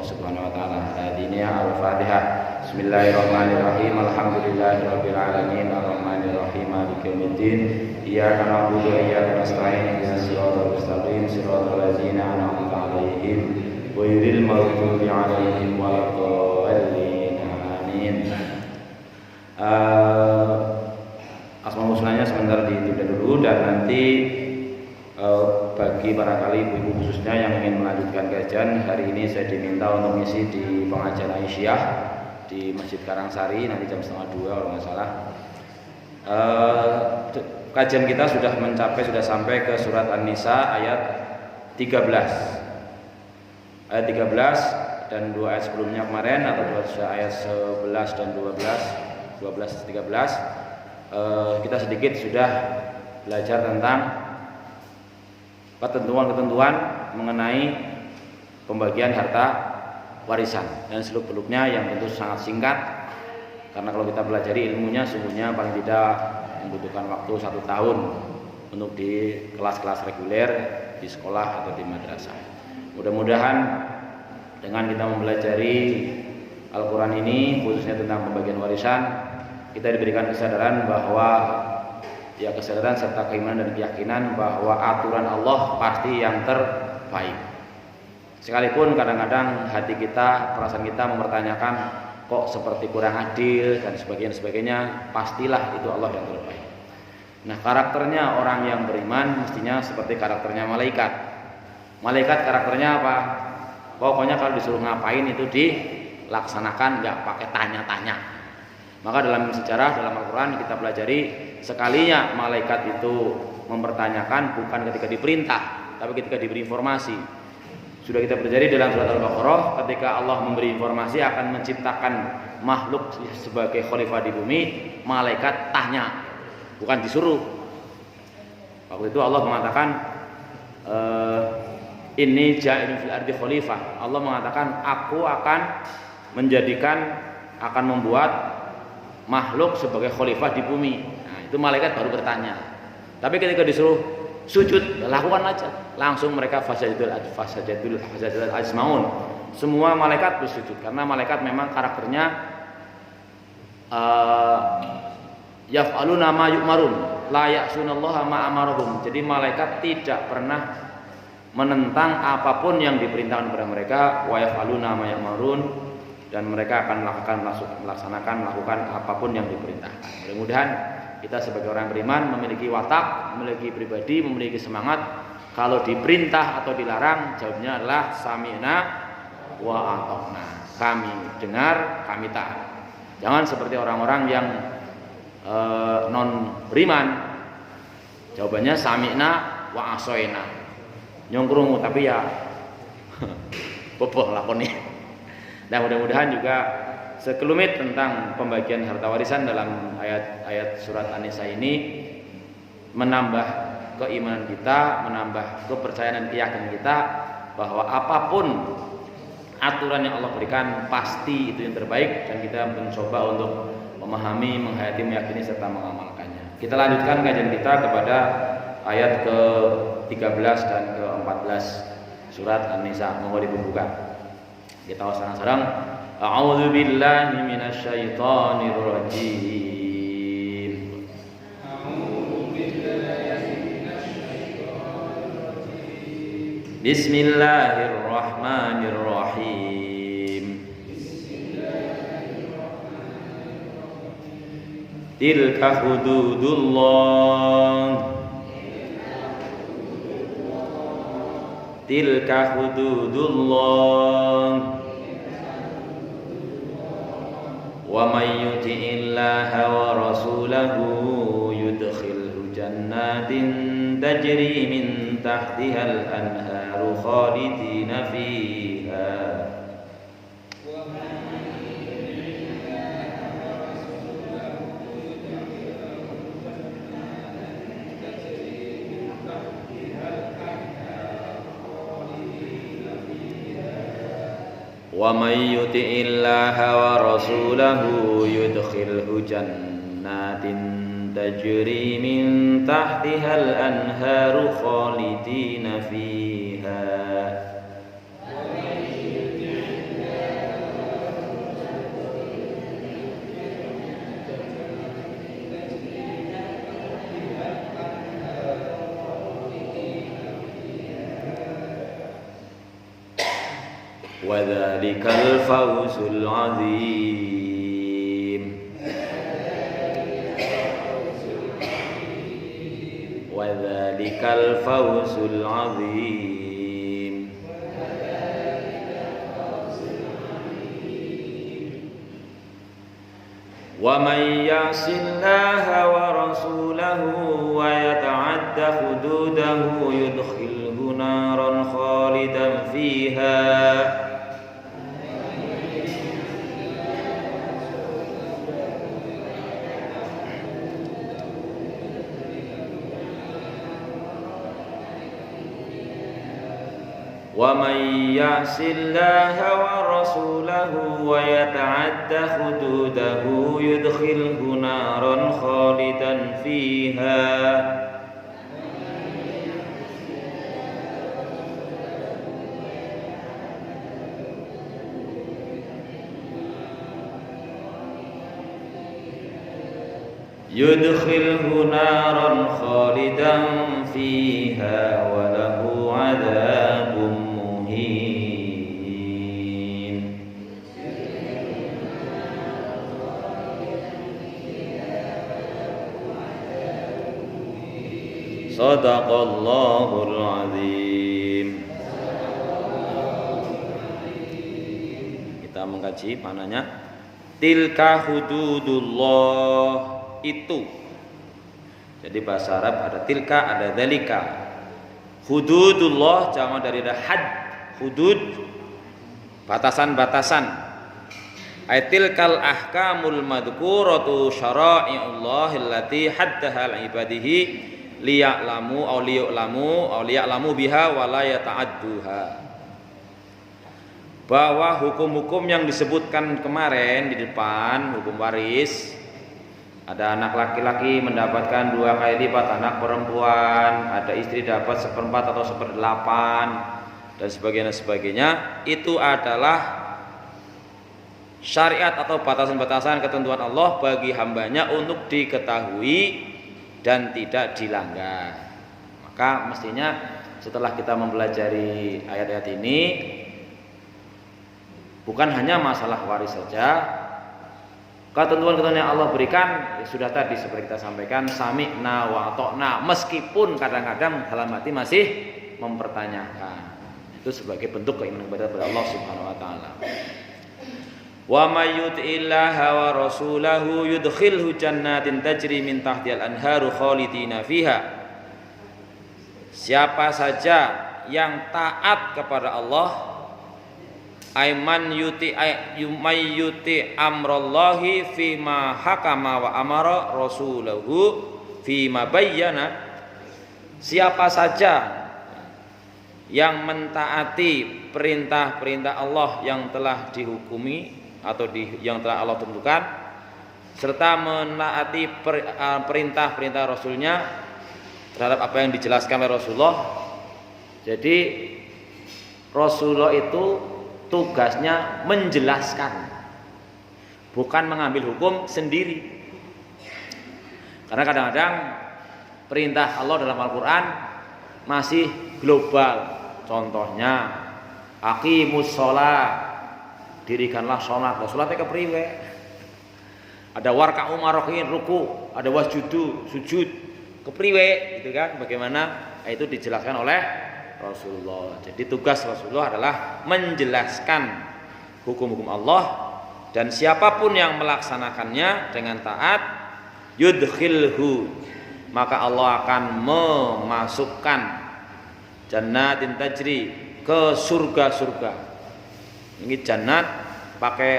Subhanahu wa taala. Hadiniya al-Fatihah. Bismillahirrahmanirrahim. Alhamdulillahirabbil alamin arrahmanir rahim maliki yaumiddin. Iyyaka na'budu wa iyyaka nasta'in ihdinas siratal mustaqim siratal ladzina an'amta 'alaihim ghairil maghdubi 'alaihim waladdallin. Amin. Asmaul husnanya sebentar ditunda dulu dan nanti bagi barangkali ibu-ibu khususnya yang ingin melanjutkan kajian, hari ini saya diminta untuk mengisi di pengajian Aisyah di Masjid Karangsari nanti jam 1:30 kalau nggak salah. Kajian kita sudah sampai ke surat An-Nisa ayat 13. Ayat 13 dan 2 ayat sebelumnya kemarin atau 2 ayat 11 dan 13 kita sedikit sudah belajar tentang ketentuan-ketentuan mengenai pembagian harta warisan dan seluk-beluknya yang tentu sangat singkat, karena kalau kita pelajari ilmunya sungguhnya paling tidak membutuhkan waktu 1 tahun untuk di kelas-kelas reguler di sekolah atau di madrasah. Mudah-mudahan dengan kita mempelajari Al-Quran ini khususnya tentang pembagian warisan, kita diberikan kesadaran bahwa kesadaran serta keimanan dan keyakinan bahwa aturan Allah pasti yang terbaik. Sekalipun kadang-kadang hati kita, perasaan kita mempertanyakan kok seperti kurang adil dan sebagainya, pastilah itu Allah yang terbaik. Nah, karakternya orang yang beriman mestinya seperti karakternya malaikat. Malaikat karakternya apa? Pokoknya kalau disuruh ngapain itu dilaksanakan, nggak pakai tanya-tanya. Maka dalam sejarah, dalam Al-Quran kita pelajari sekalinya malaikat itu mempertanyakan bukan ketika diperintah, tapi ketika diberi informasi. Sudah kita pelajari dalam surat Al-Baqarah ketika Allah memberi informasi akan menciptakan makhluk sebagai khalifah di bumi, malaikat tanya, bukan disuruh. Waktu itu Allah mengatakan inni ja'ilun fil ardi khalifah. Allah mengatakan aku akan membuat makhluk sebagai khalifah di bumi. Nah, itu malaikat baru bertanya. Tapi ketika disuruh sujud, ya lakukan aja. Langsung mereka fasajadul ajmaun. Semua malaikat bersujud karena malaikat memang karakternya yaf'aluna ma yu'marun, la ya'sunallaha ma amarahum. Jadi malaikat tidak pernah menentang apapun yang diperintahkan kepada mereka, wa yaf'aluna ma yu'marun, dan mereka akan melakukan apapun yang diperintahkan. Mudah-mudahan kita sebagai orang beriman memiliki watak, memiliki pribadi, memiliki semangat. Kalau diperintah atau dilarang, jawabnya adalah sami'na wa ata'na. Kami dengar, kami taat. Jangan seperti orang-orang yang non beriman. Jawabannya sami'na wa asoina. Nyongkrungu tapi ya boboh lakoni. Dan mudah-mudahan juga sekelumit tentang pembagian harta warisan dalam ayat-ayat surat An-Nisa ini menambah keimanan kita, menambah kepercayaan dan keyakinan kita bahwa apapun aturan yang Allah berikan pasti itu yang terbaik, dan kita mencoba untuk memahami, menghayati, meyakini serta mengamalkannya. Kita lanjutkan kajian kita kepada ayat ke-13 dan ke-14 surat An-Nisa. Mohon dibuka. Kita sareng-sareng. A'udzu billahi minasyaitonir rajim. A'udzu billahi minasyaitonir rajim. Bismillahirrahmanirrahim. Bismillahirrahmanirrahim. Tilka hududullah. Tilka hududullah. Wa may yuti'illaha wa rasulahu yudkhilhu jannatin tajri min tahtihal anharu khalidina fiha. Wa may yuti'illaha wa rasulahu yudkhilhu jannatin tajri min tahtihal anharu khalidina fiha. Wa may yuti'illaha wa dzalikal fawzul azim. Wa dzalikal fawzul azim. Wa man ya'sillaha wa rasulahu wa yata'adda hududahu yudkhilhu naran khalidan fiha. وَمَن يَعْصِ اللَّهَ وَرَسُولَهُ وَيَتَعَدَّ حُدُودَهُ يُدْخِلْهُ نَارًا خَالِدًا فِيهَا. يُدْخِلْهُ نَارًا خَالِدًا فِيهَا وَلَهُ عَذَابٌ مهين. Sadaqallahul azim. Kita mengkaji maknanya. Tilka hududullah, itu. Jadi bahasa Arab ada tilka, ada dzalika. Hududullah jamak dari had, hudud, batasan-batasan. Aitilkal ahkamul madhkuratu syara'i'ullah allati haddaha al-ibadihi liya'lamu aw liya'lamu biha wa la yata'adduha. Bahwa hukum-hukum yang disebutkan kemarin di depan, hukum waris, ada anak laki-laki mendapatkan 2 kali lipat anak perempuan, ada istri dapat 1/4 atau 1/8 dan sebagainya, itu adalah syariat atau batasan-batasan ketentuan Allah bagi hambanya untuk diketahui dan tidak dilanggar. Maka mestinya setelah kita mempelajari ayat-ayat ini, bukan hanya masalah waris saja, ketentuan-ketentuan yang Allah berikan ya sudah tadi seperti kita sampaikan, sami'na wa ata'na, meskipun kadang-kadang dalam hati masih mempertanyakan. Itu sebagai bentuk keimanan kepada Allah Subhanahu wa taala. Wa may yuti'illaha wa rasulahu yudkhilhu jannatin tajri min tahtihal anharu khalidina fiha. Siapa saja yang taat kepada Allah, Aiman yuti amrallahi fima hakama wa amara rasulahu fima bayyana. Siapa saja yang mentaati perintah-perintah Allah yang telah dihukumi atau yang telah Allah tentukan, serta menaati perintah-perintah Rasulnya terhadap apa yang dijelaskan oleh Rasulullah. Jadi Rasulullah itu tugasnya menjelaskan, bukan mengambil hukum sendiri. Karena kadang-kadang perintah Allah dalam Al-Quran masih global. Contohnya aqimus sholat, dirikanlah sholat. Sholatnya kepriwe? Ada warka'u marokin, ruku, ada wasjudu, sujud, kepriwe, gitu kan? Bagaimana? Itu dijelaskan oleh Rasulullah. Jadi tugas Rasulullah adalah menjelaskan hukum-hukum Allah, dan siapapun yang melaksanakannya dengan taat, yudkhilhu, maka Allah akan memasukkan jannatin tajri, ke surga-surga. Ini jannat pakai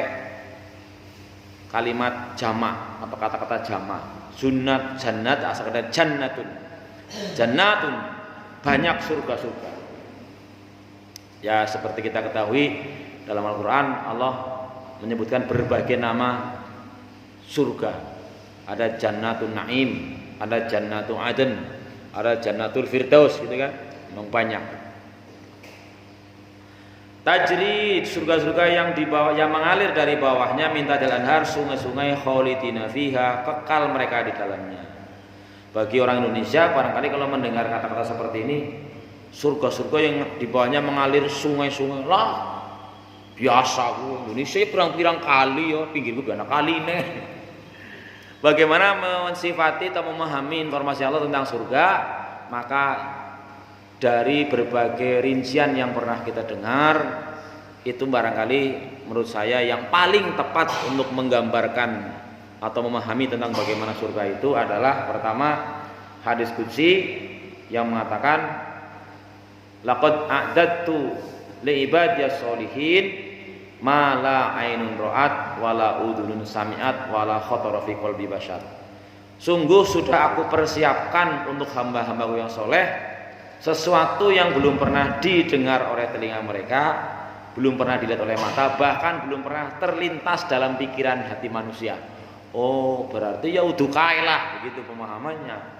kalimat jamak atau kata-kata jamak. Sunnat, jannat asal kata jannatun. Jannatun, banyak surga-surga. Ya seperti kita ketahui dalam Al-Quran Allah menyebutkan berbagai nama surga. Ada jannatul na'im, ada jannatul adn, ada jannatul firdaus, gitu kan. Memang banyak. Tajri, surga-surga yang di bawah, yang mengalir dari bawahnya, minta jalan anhar, sungai-sungai khalidina fiha, kekal mereka di dalamnya. Bagi orang Indonesia barangkali kalau mendengar kata-kata seperti ini, surga-surga yang di bawahnya mengalir sungai-sungai lah, Biasa ku Indonesia pirang-pirang kali ya, pinggirku ana kaline. Bagaimana mensifati atau memahami informasi Allah tentang surga? Maka dari berbagai rincian yang pernah kita dengar, itu barangkali menurut saya yang paling tepat untuk menggambarkan atau memahami tentang bagaimana surga itu adalah pertama hadis qudsi yang mengatakan laqad a'dadtu li ibadiyas sholihin ma la ainun ra'at wala udhunun sami'at wala khatara fi qalbi bashar. Sungguh sudah aku persiapkan untuk hamba-hambaku yang soleh sesuatu yang belum pernah didengar oleh telinga mereka, belum pernah dilihat oleh mata, bahkan belum pernah terlintas dalam pikiran hati manusia. Oh, berarti ya udukai lah, begitu pemahamannya.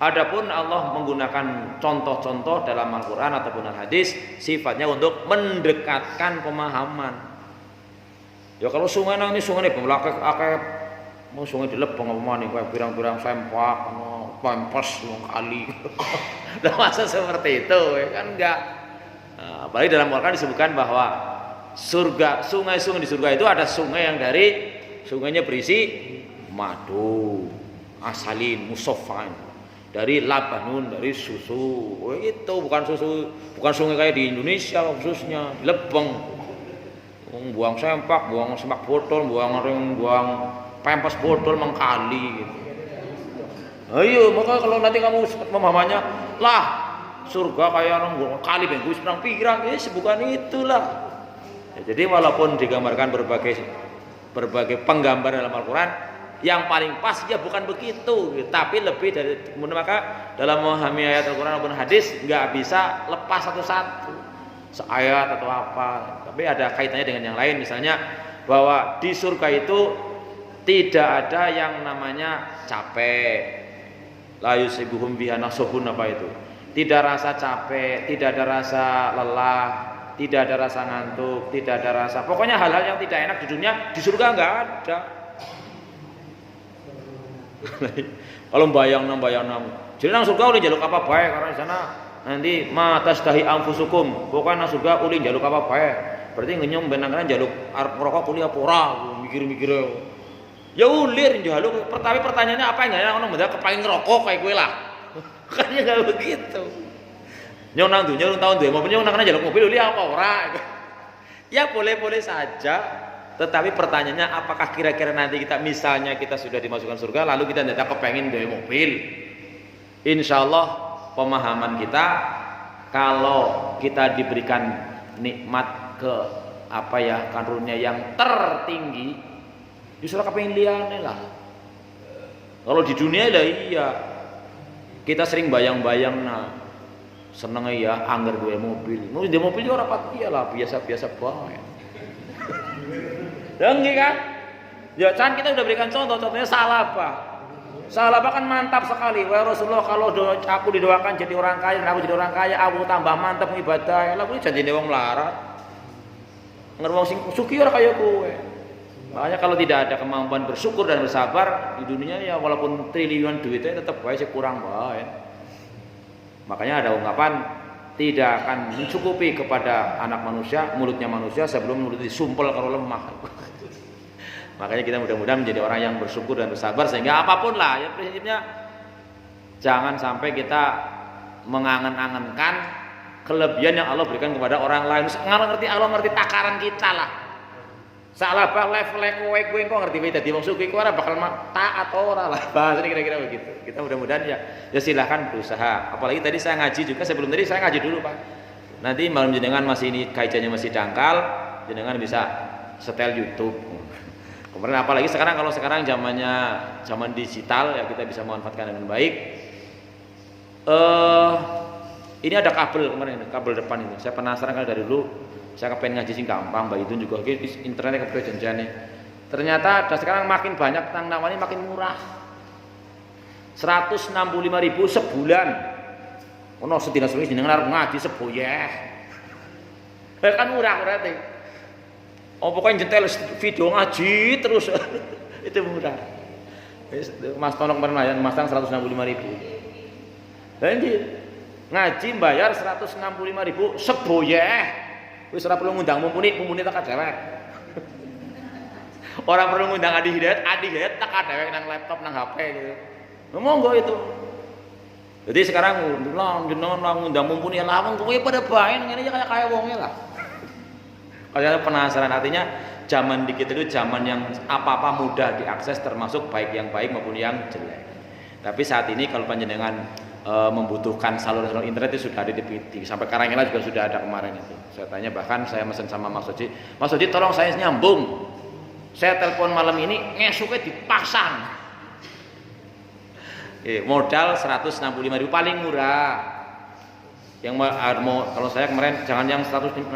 Adapun Allah menggunakan contoh-contoh dalam Al-Quran ataupun Al-Hadis sifatnya untuk mendekatkan pemahaman. Ya kalau sungai ini sungai ini belakang akeh mau sungai dilebong apa mana kayak pirang-pirang sempak, pempes kali. Nah, masa seperti itu ya kan enggak. Nah, apalagi dalam Al-Quran disebutkan bahwa surga, sungai-sungai di surga itu ada sungai yang dari sungainya berisi madu, asalin, musofain, dari labanun, dari susu. Oh, itu bukan susu, bukan sungai kayak di Indonesia khususnya, lebeng. Buang sempak, buang semak botol, buang ring, buang pempes botol mengkali gitu. Ayo, maka kalau nanti kamu memahaminya lah surga kayak orang kali bengkus pirang-pirang, bukan itulah. Ya, jadi walaupun digambarkan berbagai penggambar dalam Al-Quran, yang paling pas ya bukan begitu, tapi lebih dari maka dalam memahami ayat Al-Quran maupun hadis nggak bisa lepas satu-satu seayat atau apa, tapi ada kaitannya dengan yang lain. Misalnya bahwa di surga itu tidak ada yang namanya capek, la yusibuhum biha nasabun, apa itu, tidak rasa capek, tidak ada rasa lelah, tidak ada rasa ngantuk, tidak ada rasa, pokoknya hal-hal yang tidak enak di dunia di surga nggak ada. Kalau bayang nam jadi nang surga udah jaluk apa baik, karena di sana nanti matas tahi anfusukum, pokoknya nang surga udah jaluk apa baik, berarti ngenyom benangan jaluk arep rokok kuliah pora, mikir-mikir ya ulir jaluk. Tapi pertanyaannya apa yang orang benda kepain ngerokok kayak gue lah. Kan ya nggak begitu. Nyong nang dunia tahun 2 mau nyong nang jaluk mobil uliah apa ora? Ya boleh-boleh saja. Tetapi pertanyaannya apakah kira-kira nanti kita misalnya kita sudah dimasukkan surga lalu kita tidak kepengen duwe mobil. Insya Allah pemahaman kita kalau kita diberikan nikmat ke apa ya karunia yang tertinggi, justru kepengen liane lah. Kalau di dunia lah iya kita sering bayang-bayang seneng ya anggar duwe mobil. Mau duwe mobil ya ora pat iyalah biasa-biasa bae. Dengki kan? Ya kan kita udah berikan contohnya Salaba. Salaba kan mantap sekali. Wahai Rasulullah, kalau aku didoakan jadi orang kaya dan aku jadi orang kaya, aku tambah mantap ibadah. Lah kuwi janjine wong melarat. Ngerwong sing sugih ora kaya kowe. Makanya kalau tidak ada kemampuan bersyukur dan bersabar di dunia ya walaupun triliunan duitnya tetap wae kurang wae. Makanya ada ungkapan tidak akan mencukupi kepada anak manusia, mulutnya manusia sebelum mulut disumpel kalau lemah. Makanya kita mudah-mudahan menjadi orang yang bersyukur dan bersabar sehingga apapun lah ya prinsipnya jangan sampai kita mengangen-angenkan kelebihan yang Allah berikan kepada orang lain. Allah ngerti takaran kita lah. Salah bah level kowe kok ngerti wae dadi wong sugih kowe ora bakal taat ora lah. Bahasane kira-kira begitu. Kita mudah-mudahan ya silahkan berusaha. Apalagi tadi saya ngaji juga, sebelum tadi saya ngaji dulu, Pak. Nanti malam jenengan masih ini kajiannya masih dangkal, jenengan bisa setel YouTube. Kemudian apalagi sekarang kalau sekarang zaman digital ya kita bisa memanfaatkan dengan baik. Ini ada kabel kemarin, kabel depan ini. Saya penasaran kan dari dulu saya kepengen ngaji sing gampang, Mbak itu juga internetnya kebetulan janjane. Ternyata sekarang makin banyak tanamannya makin murah. 165.000 sebulan. Ono sedina suwi jenengan arep ngaji seboyeh. Kan murah berarti. Oh pokoknya nyetel video ngaji terus itu murah. Mas Tonok kemarin masang 165.000. Dan ngaji bayar 165.000 seboyeh. Wis ora perlu ngundang mumpuni tak dewek. Orang perlu ngundang Adi Hidayat tak dewek nang laptop nang HP gitu. Monggo itu. Jadi sekarang jenengan ngundang mumpuni lawang kowe pada bae ngene ya kayak wonge lah. Kalian penasaran, artinya zaman dikit itu zaman yang apa-apa mudah diakses, termasuk baik yang baik maupun yang jelek. Tapi saat ini kalau panjenengan membutuhkan saluran internet itu sudah ada di PT. Sampai Karangila juga sudah ada kemarin itu. Saya tanya, bahkan saya mesen sama Mas Oji, Mas Oji tolong saya nyambung. Saya telepon malam ini ngesuknya dipasang. Modal 165.000 paling murah. Yang mau kalau saya kemarin jangan yang 165.000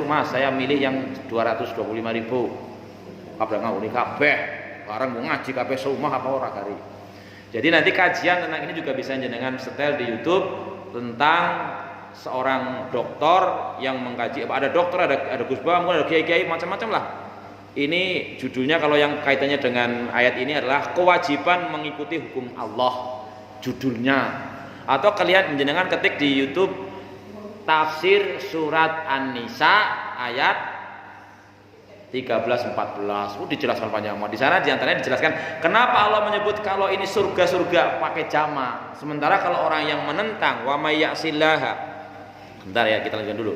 Mas, saya milih yang 225.000. Kabeh ngawuni kabeh, bareng mau ngaji kabeh seumah apa ora kari. Jadi nanti kajian tentang ini juga bisa jenengan setel di YouTube tentang seorang dokter yang mengkaji. Ada dokter, ada Gus Bam, ada kiai-kiai macam-macam lah. Ini judulnya kalau yang kaitannya dengan ayat ini adalah kewajiban mengikuti hukum Allah. Judulnya. Atau kalian menjenengan ketik di YouTube tafsir surat An-Nisa ayat 13-14. Dijelaskan panjang. Di sana diantaranya dijelaskan kenapa Allah menyebut kalau ini surga-surga pakai jama. Sementara kalau orang yang menentang wa may ya'sillaha. Bentar ya, kita lanjutkan dulu.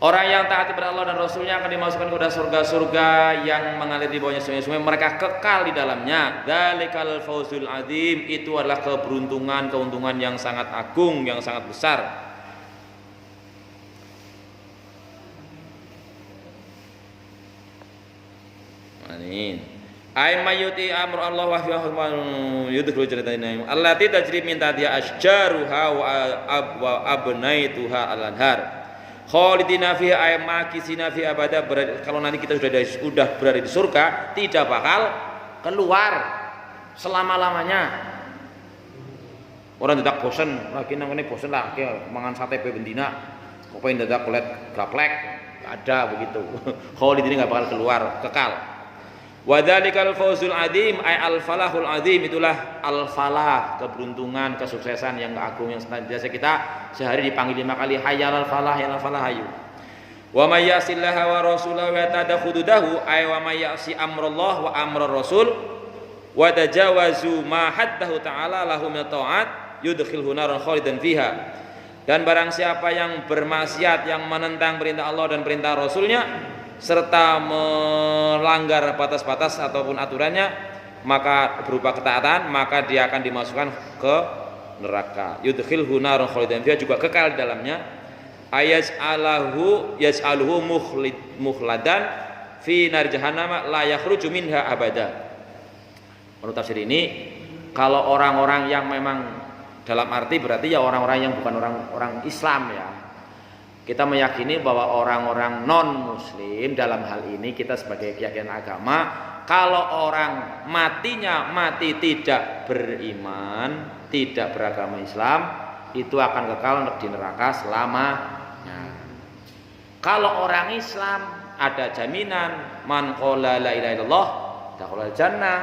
Orang yang taat kepada Allah dan Rasulnya akan dimasukkan ke surga-surga yang mengalir di bawahnya sungai-sungai, mereka kekal di dalamnya. Dzalikal fawzul adzim, itu adalah keberuntungan, keuntungan yang sangat agung, yang sangat besar. Amin. Ay mayuti amru Allah wa yudkhulu jannatan allati tajri min tahtiha asjaruha wa abnaituha al-anhar. Khalidina fiha ay makisina fi abada. Kalau nanti kita sudah berada di surga, tidak bakal keluar selama-lamanya. Orang tidak bosan, lagi nang ngene bosan lah, mangan sate pe bendina. Kok pengen dadak kulit gaplek, ada begitu. Khalidina enggak bakal keluar, kekal. Wa dzalikal fawzul adzim ay al falahul adzim, itulah al falah, keberuntungan, kesuksesan yang agung yang senantiasa kita sehari dipanggil 5 kali hayyal falah ya falah hayu. Wa may yasillaha wa rasulahu wa tadakhududahu ay wa may yasi amrullah wa amrar rasul wa tajawazu ma haddahu ta'ala lahum ta'at yudkhilhu naran khalidan fiha. Dan barang siapa yang bermaksiat, yang menentang perintah Allah dan perintah Rasulnya, serta melanggar batas-batas ataupun aturannya, maka berupa ketaatan, maka dia akan dimasukkan ke neraka. Yudkhilhu naran khalidan fiha, juga kekal di dalamnya. Ayas'aluhu mukhladan fi nar jahannam la yakhruju minha abada. Menurut tafsir ini, kalau orang-orang yang memang dalam arti berarti ya orang-orang yang bukan orang Islam ya. Kita meyakini bahwa orang-orang non-muslim dalam hal ini, kita sebagai keyakinan agama, kalau orang matinya mati tidak beriman, tidak beragama Islam, itu akan kekal di neraka selamanya. Kalau orang Islam ada jaminan, man qala la ilaha illallah dakhala jannah.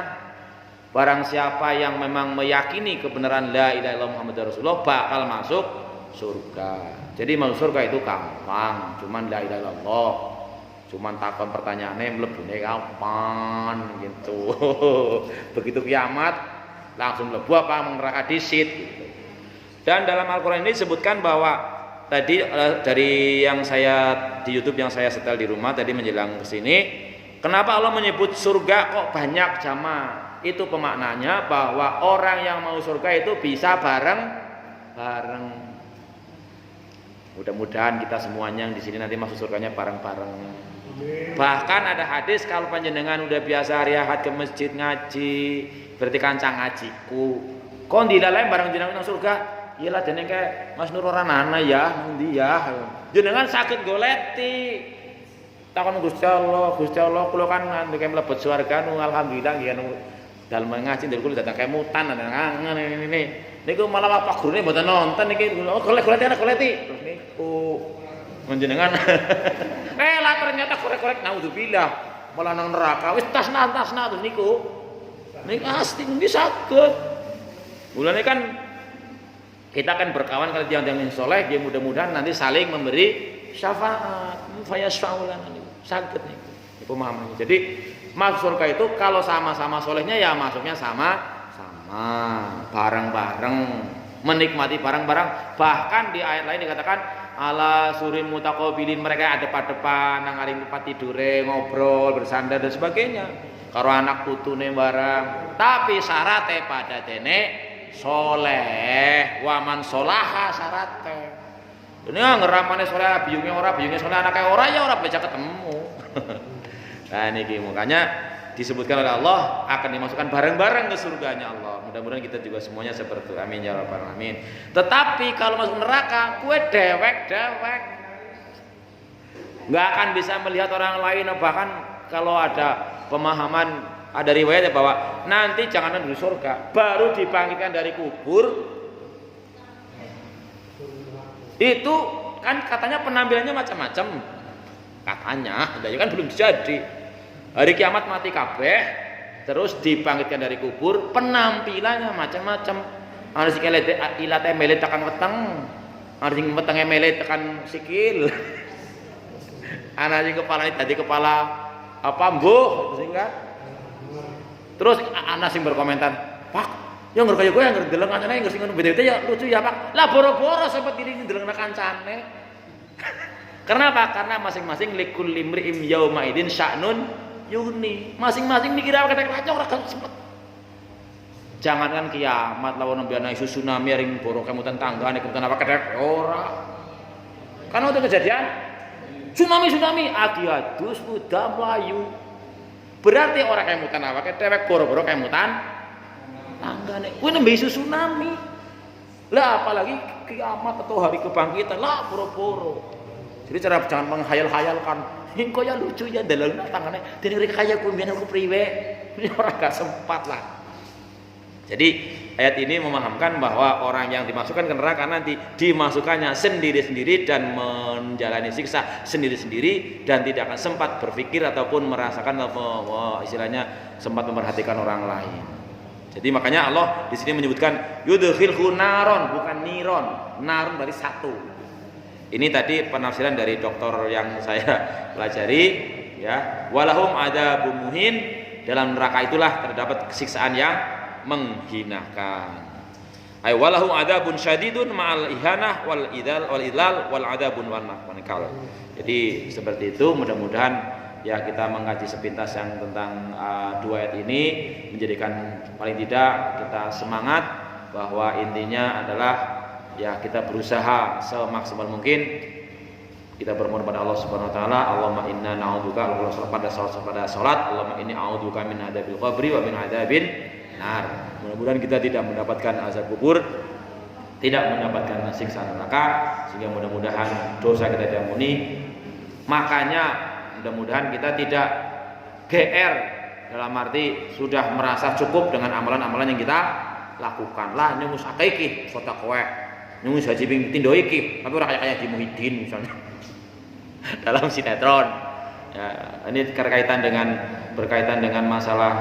Barang siapa yang memang meyakini kebenaran la ilaha illallah Muhammadur Rasulullah bakal masuk surga. Jadi masuk surga itu gampang, cuman la ilaha illallah. Cuman takon pertanyaannya mlebune kapan gitu. Begitu kiamat langsung mlebu apa neraka disit gitu. Dan dalam Al-Qur'an ini disebutkan bahwa tadi dari yang saya di YouTube yang saya setel di rumah tadi menjelang ke sini, kenapa Allah menyebut surga kok banyak jamaah? Itu pemaknanya bahwa orang yang mau surga itu bisa bareng-bareng. Mudah-mudahan kita semuanya yang di sini nanti masuk surganya bareng-bareng. Bahkan ada hadis kalau panjenengan udah biasa hari Ahad ke masjid ngaji, berarti kancang ngajiku. Kok dilalai bareng jenengan nang surga? Iyalah jeneng kayak Mas Nur ora nana ya, ndi ya. Jenengan sakit goleti. Takon Gusti Allah kula kan ndek mlebet swarga nu alhamdulillah nggih anu dalem ngaji ndek kula datang kemutan ngangen ini. Niku malah apa gurune mboten nonton niki golek-goleti anak goleti. Terus niku menjenengan lah ternyata korek-korek naudzubillah malah nang neraka wis tasna terus niku pasti nggih saged. Mulane kan kita kan berkawan kalau tiang-tiang yang soleh, dia mudah-mudahan nanti saling memberi syafaat. fayasfaulana niku. Saged niku. Pemahamannya. Jadi masuk surga itu kalau sama-sama solehnya ya masuknya sama-sama, bareng-bareng, menikmati bareng-bareng. Bahkan di ayat lain dikatakan ala surim mutaqabilin, mereka ada depan nang aring tempat tidure ngobrol, bersandar dan sebagainya. Karo anak putune barang. Tapi syaratnya pada dene soleh, waman solaha syaratnya. Ini ngeramane soleh biungnya soleh anaknya ora ya ora bisa ketemu. Nah ini makanya disebutkan oleh Allah akan dimasukkan bareng-bareng ke surganya Allah. Mudah-mudahan kita juga semuanya seperti itu. Amin ya rabbal alamin. Tetapi kalau masuk neraka, kue dewek, nggak akan bisa melihat orang lain. Bahkan kalau ada pemahaman, ada riwayatnya bahwa nanti jangan di surga, baru dibangkitkan dari kubur. Itu kan katanya penampilannya macam-macam. Katanya, kan belum jadi. Hari kiamat mati kabeh, terus dibangkitkan dari kubur, penampilannya macam-macam. Ana sing ilate melet tekan weteng, ana sing wetenge melet tekan sikil. Ana sing kepala dadi kepala apa mbuh sing kan. Terus ana sing berkomentar, "Pak, ya ngur kaya kowe yang ndeleng kancane ngur sing ngono beda-beda ya lucu ya, Pak." Lah boro-boro sempat diri ndeleng kancane. Kenapa? Karena masing-masing likul limri'im yauma idin sya'nun yuni, masing-masing mikir apa kata ora sempet. Jangankan kiamat lawan nembe ana isu tsunami ring boro kemutan tanggane kemutan apa kedek ora. Kan udah kejadian tsunami adiadus udah melayu. Berarti orang kemutan apa kedek boro-boro kemutan tanggane. Kuwi nembe isu tsunami. Lah apalagi kiamat atau hari kebangkitan lah boro-boro. Jadi cara jangan menghayal-hayalkan. Yang kaya lucu ya dalam tangannya. Dan mereka kaya kumbian aku priwe. Ini orang gak sempat lah. Jadi ayat ini memahamkan bahwa orang yang dimasukkan ke neraka nanti dimasukkannya sendiri-sendiri dan menjalani siksa sendiri-sendiri dan tidak akan sempat berpikir ataupun merasakan istilahnya sempat memperhatikan orang lain. Jadi makanya Allah di sini menyebutkan yudkhilhu naron bukan niron. Naron berarti satu. Ini tadi penafsiran dari dokter yang saya pelajari ya. Walahum adzabun muhin, dalam neraka itulah terdapat siksaan yang menghinakan. Ay walahum adzabun syadidun ma'al ihanah wal idlal wal adzabun wan nakal. Jadi seperti itu, mudah-mudahan ya kita mengkaji sepintas yang tentang dua ayat ini menjadikan paling tidak kita semangat bahwa intinya adalah ya kita berusaha semaksimal mungkin kita bermohon pada Allah Subhanahu wa taala. Allahumma inna na'udzubika pada salat Allahumma inni a'udzubika min adzabil qabri wa min adzabin nar. Mudah-mudahan kita tidak mendapatkan azab kubur, tidak mendapatkan siksa neraka, sehingga mudah-mudahan dosa kita diampuni. Makanya mudah-mudahan kita tidak GR dalam arti sudah merasa cukup dengan amalan-amalan yang kita lakukan. Lah nyumus akeh iki kota kowe nyumus haji ping tindo iki, tapi ora kaya di Muhyiddin misalnya. Dalam sinetron. Ya, ini berkaitan dengan masalah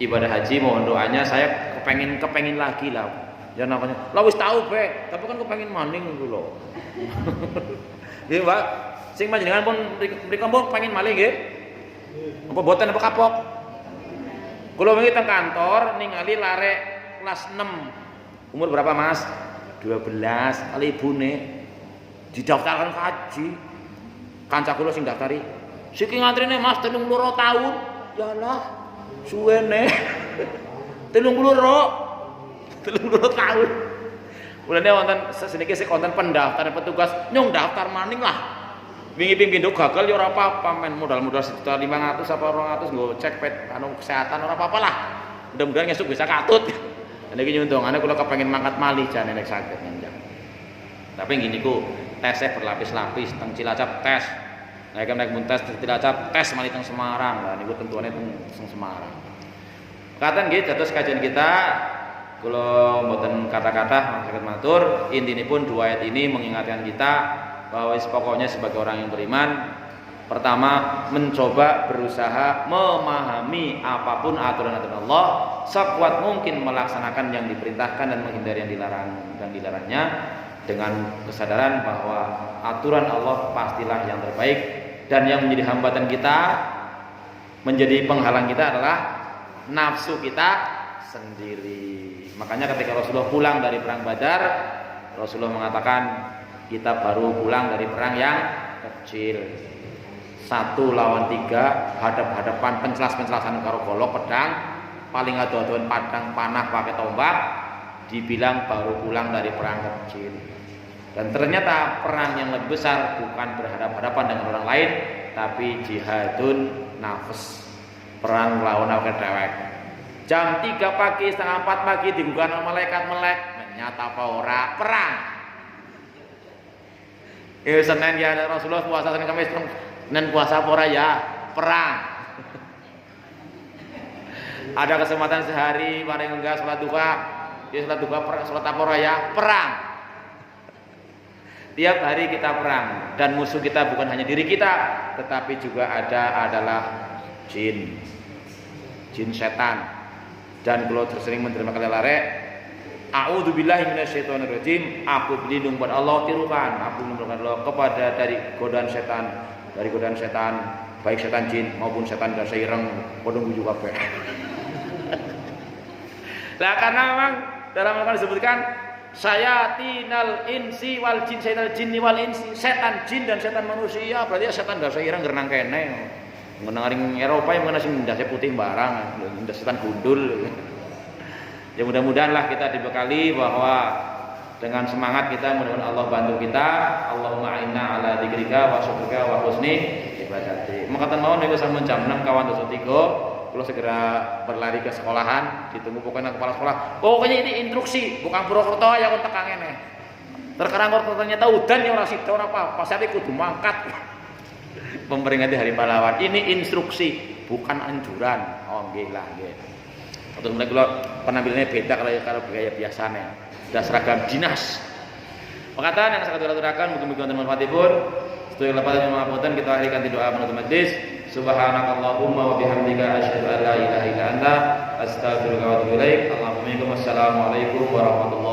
ibadah haji. Mohon doanya, saya kepengin lagi lah. Ya namanya, lah wis tahu be, tapi kan kepengin maning gitu loh. Nggih, Pak. Sing panjenengan pun mriko pun pengen maling nggih. Apa boten apa kapok? Kula wingi teng kantor ningali larek kelas 6. Umur berapa, Mas? 12. Kali ibune didaftarkan haji. Kanca kula sing daftari, "Siki ngantrine Mas 32 tahun." Yalah, suwene. 32 tahun. Mulane wonten seseniki sik wonten pendaftaran petugas, nyong daftar maning lah. Wingi pindho gagal ya ora apa-apa, men modal-modal 1.500 apa 200 nggo cek anu kesehatan ora apa-apa lah. Mudah-mudahan esuk bisa katut. Niki nyuntungane kula kepengin mangkat malih jane nek saged njenjang. Tapi gini ku, tesnya berlapis-lapis, teng Cilacap tes. Naik muntes Cilacap tes malih teng Semarang. Lah niku tentuane teng Semarang. Katen nggih dados kajian kita kula mboten kata-kata saged matur, intinipun dua ayat ini mengingatkan kita bahwa pokoknya sebagai orang yang beriman, pertama mencoba berusaha memahami apapun aturan-aturan Allah, sekuat mungkin melaksanakan yang diperintahkan dan menghindari yang dilarangnya. dengan kesadaran bahwa aturan Allah pastilah yang terbaik, dan yang menjadi hambatan kita, menjadi penghalang kita adalah nafsu kita sendiri. Makanya ketika Rasulullah pulang dari perang Badar, Rasulullah mengatakan kita baru pulang dari perang yang kecil, 1 lawan 3, hadap-hadapan, penclas-penclasan karo golok pedang, paling adu-aduan padang panah pakai tombak, dibilang baru pulang dari perang kecil. Dan ternyata perang yang lebih besar bukan berhadapan-hadapan dengan orang lain, tapi jihadun nafs, perang melawan awake dewek. Jam 3 pagi, setengah 4 pagi digugah malaikat melek, nyata apa ora perang. Senin ya Rasulullah puasa, Senin Kamis, Senin puasa apa ora ya perang. Ada kesempatan sehari paling enggak sholat duha, ya sholat duha, sholat apa ora ya perang. Tiap hari kita perang, dan musuh kita bukan hanya diri kita, tetapi juga adalah jin setan. Dan kalau tersering menerima kali larek, a'udzubillahi minasyaitonirrajim, aku berlindung pada Allah, tirukan, aku berlindung pada Allah kepada dari godaan setan, baik setan jin maupun setan dasa ireng, podong bujuk kabeh. Nah, karena memang dalam Al-Quran disebutkan sayatinal insi wal jin, setan jinni wal insi, setan jin dan setan manusia, berarti setan dasa ireng gerenang kene. Mengenang Eropa yang mengenai ndase putih barang, ndas setan gundul. Ya mudah-mudahan lah kita dibekali bahwa dengan semangat kita, mudah-mudahan Allah bantu kita. Allahumma inna ala dzikrika wa syukrika wa husni ibadati. Makaten mawon niku sampun jam 6 kawan 3. Kula segera berlari ke sekolahan, ditunggu pokoknya kepala sekolah. Pokoknya ini instruksi, bukan Purwokerto ya kon tekan ngene. Terkadang ternyata udan ya ora sida ora apa-apa, saya kudu mangkat. Memperingati Hari Pahlawan. Ini instruksi, bukan anjuran. Oh nggih lah nggih. Terus mulai kula penampilannya beda kalau gaya biasanya. Sudah seragam dinas. Perkataan yang sangat aturaken mugi-mugi wonten manfaatipun. Sedaya lepasan mahapunten kita akhiri kanthi doa penutup majelis. Subhanakallahumma wa bihamdika asyhadu an la ilaha illa anta astaghfiruka wa atubu ilaik. Assalamualaikum warahmatullahi